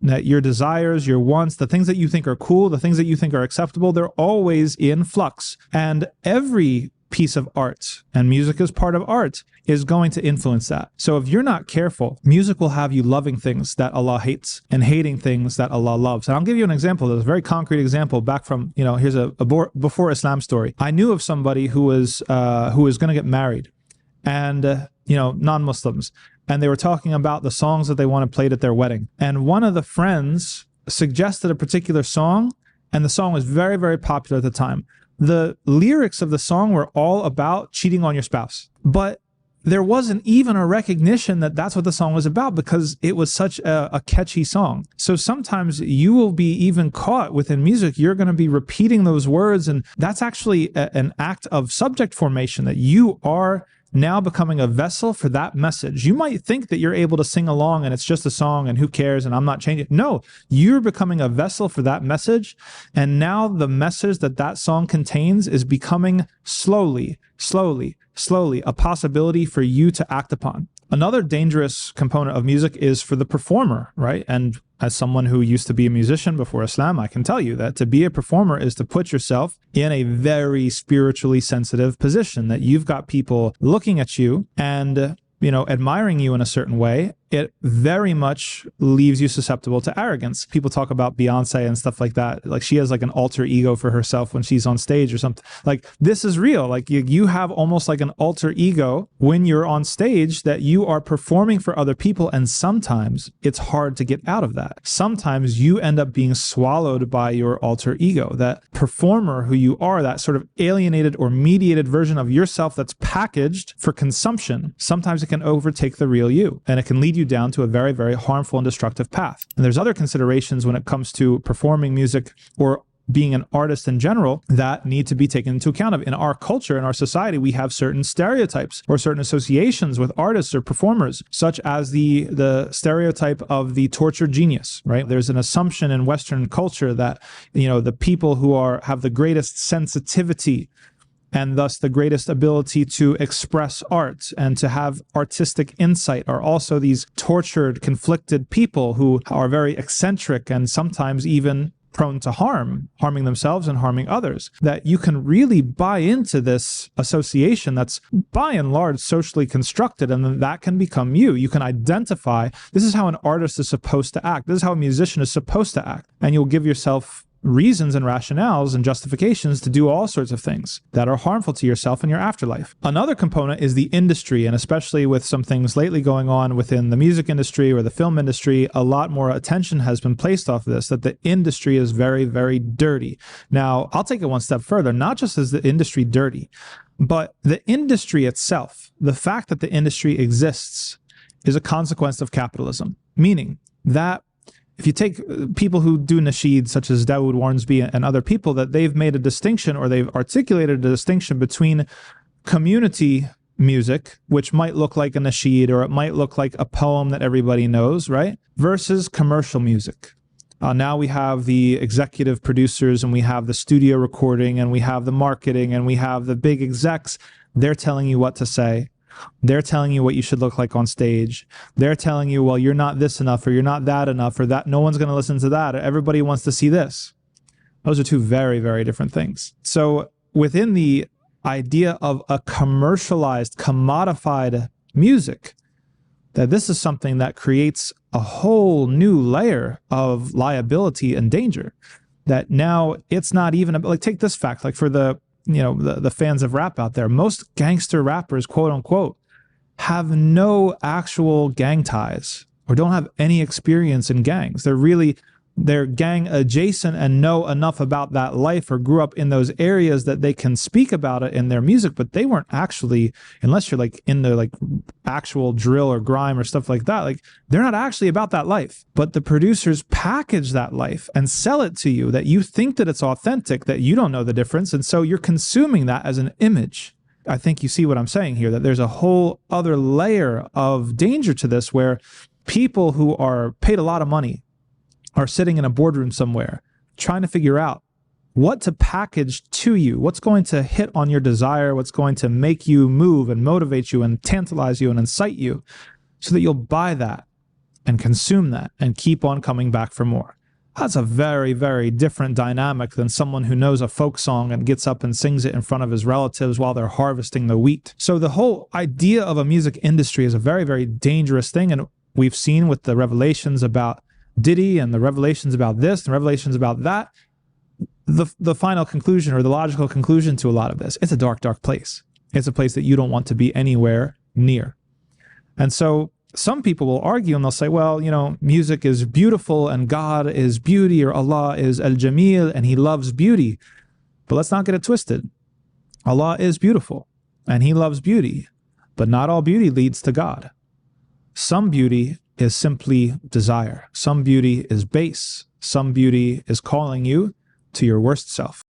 that your desires, your wants, the things that you think are cool, the things that you think are acceptable, they're always in flux. And every piece of art, and music is part of art, is going to influence that. So if you're not careful, music will have you loving things that Allah hates and hating things that Allah loves. And I'll give you an example. There's a very concrete example back from, here's a before Islam story. I knew of somebody who was going to get married, and non-Muslims, and they were talking about the songs that they wanted played at their wedding. And one of the friends suggested a particular song, and the song was very, very popular at the time. The lyrics of the song were all about cheating on your spouse, but there wasn't even a recognition that that's what the song was about, because it was such a catchy song. So sometimes you will be even caught within music. You're going to be repeating those words, and that's actually an act of subject formation, that you are now becoming a vessel for that message. You might think that you're able to sing along and it's just a song and who cares and I'm not changing. No, you're becoming a vessel for that message. And now the message that that song contains is becoming slowly a possibility for you to act upon. Another dangerous component of music is for the performer, right? And as someone who used to be a musician before Islam, I can tell you that to be a performer is to put yourself in a very spiritually sensitive position, that you've got people looking at you and admiring you in a certain way. It very much leaves you susceptible to arrogance. People talk about Beyonce and stuff like that. Like, she has like an alter ego for herself when she's on stage or something. Like, this is real. Like, you have almost like an alter ego when you're on stage, that you are performing for other people. And sometimes it's hard to get out of that. Sometimes you end up being swallowed by your alter ego, that performer who you are, that sort of alienated or mediated version of yourself that's packaged for consumption. Sometimes it can overtake the real you, and it can lead you down to a very, very harmful and destructive path. And there's other considerations when it comes to performing music or being an artist in general that need to be taken into account of. In our culture, in our society, we have certain stereotypes or certain associations with artists or performers, such as the stereotype of the tortured genius, right? There's an assumption in Western culture that, the people who have the greatest sensitivity and thus the greatest ability to express art and to have artistic insight are also these tortured, conflicted people who are very eccentric and sometimes even prone to harming themselves and harming others. That you can really buy into this association that's by and large socially constructed, and then that can become you. You can identify, this is how an artist is supposed to act. This is how a musician is supposed to act. And you'll give yourself reasons and rationales and justifications to do all sorts of things that are harmful to yourself and your afterlife. Another component is the industry, and especially with some things lately going on within the music industry or the film industry, a lot more attention has been placed off this, that the industry is very, very dirty. Now, I'll take it one step further. Not just is the industry dirty, but the industry itself, the fact that the industry exists, is a consequence of capitalism, meaning that if you take people who do nasheed, such as Dawood Warnsby and other people, that they've made a distinction, or they've articulated a distinction between community music, which might look like a nasheed, or it might look like a poem that everybody knows, right? Versus commercial music. Now we have the executive producers, and we have the studio recording, and we have the marketing, and we have the big execs. They're telling you what to say. They're telling you what you should look like on stage. They're telling you, well, you're not this enough, or you're not that enough, or that no one's going to listen to that, or everybody wants to see this. Those are two very, very different things. So within the idea of a commercialized, commodified music, that this is something that creates a whole new layer of liability and danger. That now it's not even, like, take this fact, like for the fans of rap out there, most gangster rappers, quote unquote, have no actual gang ties or don't have any experience in gangs. They're gang adjacent and know enough about that life or grew up in those areas that they can speak about it in their music, but they weren't actually, unless you're like into like actual drill or grime or stuff like that, like they're not actually about that life. But the producers package that life and sell it to you, that you think that it's authentic, that you don't know the difference. And so you're consuming that as an image. I think you see what I'm saying here, that there's a whole other layer of danger to this, where people who are paid a lot of money are sitting in a boardroom somewhere trying to figure out what to package to you, what's going to hit on your desire, what's going to make you move and motivate you and tantalize you and incite you so that you'll buy that. and consume that and keep on coming back for more. That's a very, very different dynamic than someone who knows a folk song and gets up and sings it in front of his relatives while they're harvesting the wheat. So the whole idea of a music industry is a very, very dangerous thing. And we've seen with the revelations about Diddy and the revelations about this and revelations about that, the final conclusion or the logical conclusion to a lot of this, it's a dark, dark place. It's a place that you don't want to be anywhere near. And so some people will argue and they'll say, well, you know, music is beautiful and God is beauty, or Allah is al-Jamil and he loves beauty. But let's not get it twisted. Allah is beautiful and he loves beauty, but not all beauty leads to God. Some beauty is simply desire. Some beauty is base. Some beauty is calling you to your worst self.